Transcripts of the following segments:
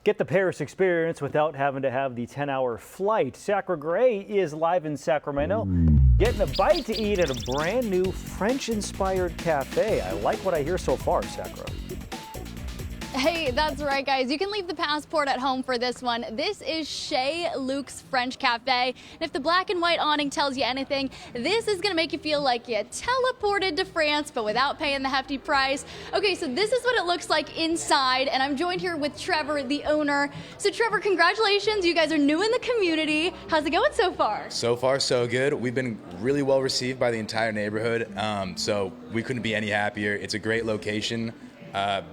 Get the Paris experience without having to have the 10-hour flight. Sakura Gray is live in Sacramento, getting a bite to eat at a brand new French-inspired cafe. I like what I hear so far, Sakura. Hey, that's right, guys. You can leave the passport at home for this one. This is Chez Luke's French Cafe. And if the black and white awning tells you anything, this is going to make you feel like you teleported to France, but without paying the hefty price. Okay, so this is what it looks like inside, and I'm joined here with Trevor, the owner. So Trevor, congratulations. You guys are new in the community. How's it going so far? So far, so good. We've been really well received by the entire neighborhood, so we couldn't be any happier. It's a great location.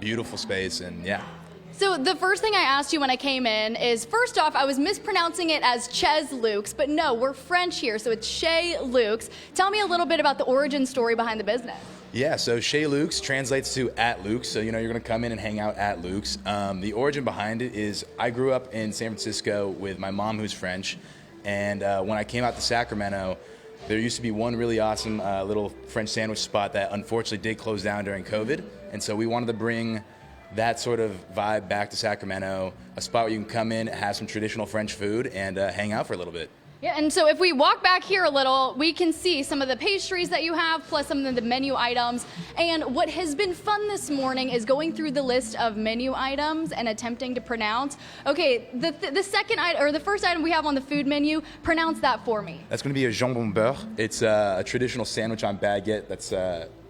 Beautiful space, and yeah. So the first thing I asked you when I came in is, first off, I was mispronouncing it as Chez Luke's, but no, we're French here, so it's Chez Luke's. Tell me a little bit about the origin story behind the business. Yeah, so Chez Luke's translates to at Luke's, so you're gonna come in and hang out at Luke's. The origin behind it is I grew up in San Francisco with my mom who's French, and when I came out to Sacramento, there used to be one really awesome little French sandwich spot that unfortunately did close down during COVID. And so we wanted to bring that sort of vibe back to Sacramento, a spot where you can come in, have some traditional French food, and hang out for a little bit. Yeah, and so if we walk back here a little, we can see some of the pastries that you have, plus some of the menu items. And what has been fun this morning is going through the list of menu items and attempting to pronounce. Okay, the second item, or the first item we have on the food menu, pronounce that for me. That's going to be a jambon beurre. It's a traditional sandwich on baguette that's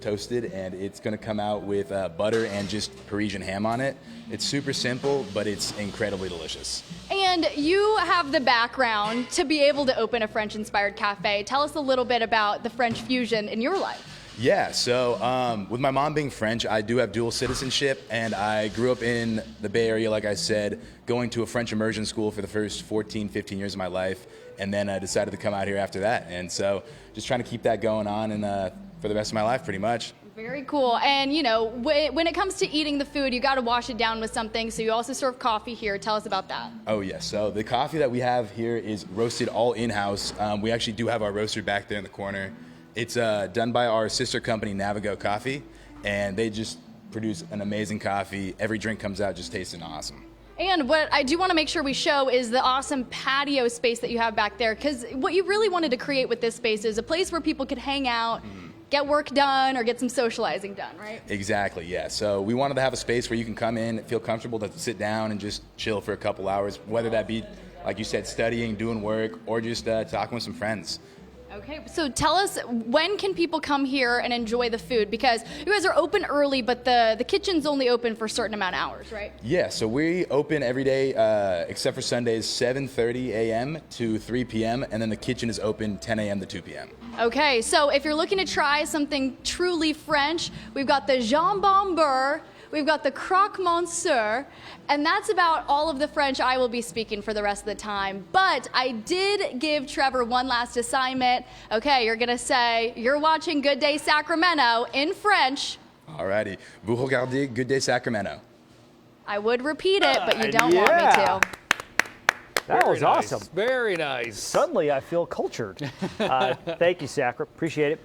toasted, and it's going to come out with butter and just Parisian ham on it. It's super simple, but it's incredibly delicious. And you have the background to be able to open a French-inspired cafe. Tell us a little bit about the French fusion in your life. Yeah, so with my mom being French, I do have dual citizenship, and I grew up in the Bay Area, like I said, going to a French immersion school for the first 14, 15 years of my life, and then I decided to come out here after that. And so just trying to keep that going on and for the rest of my life, pretty much. Very cool. And when it comes to eating the food, you got to wash it down with something. So you also serve coffee here. Tell us about that. Oh yes. So the coffee that we have here is roasted all in-house. We actually do have our roaster back there in the corner. It's done by our sister company, Navigo Coffee, and they just produce an amazing coffee. Every drink comes out just tasting awesome. And what I do want to make sure we show is the awesome patio space that you have back there, because what you really wanted to create with this space is a place where people could hang out, get work done, or get some socializing done, right? Exactly, yeah. So we wanted to have a space where you can come in, feel comfortable to sit down and just chill for a couple hours, whether that be, like you said, studying, doing work, or just talking with some friends. Okay, so tell us, when can people come here and enjoy the food? Because you guys are open early, but the kitchen's only open for a certain amount of hours, right? Yeah, so we open every day except for Sundays, 7:30 a.m. to 3 p.m., and then the kitchen is open 10 a.m. to 2 p.m. Okay, so if you're looking to try something truly French, we've got the jambon beurre, we've got the croque monsieur, and that's about all of the French I will be speaking for the rest of the time. But I did give Trevor one last assignment. Okay, you're gonna say, you're watching Good Day Sacramento in French. Alrighty. Vous regardez Good Day Sacramento. I would repeat it, but you don't want me to. That was awesome. Very nice. Suddenly I feel cultured. Thank you, Sakura. Appreciate it.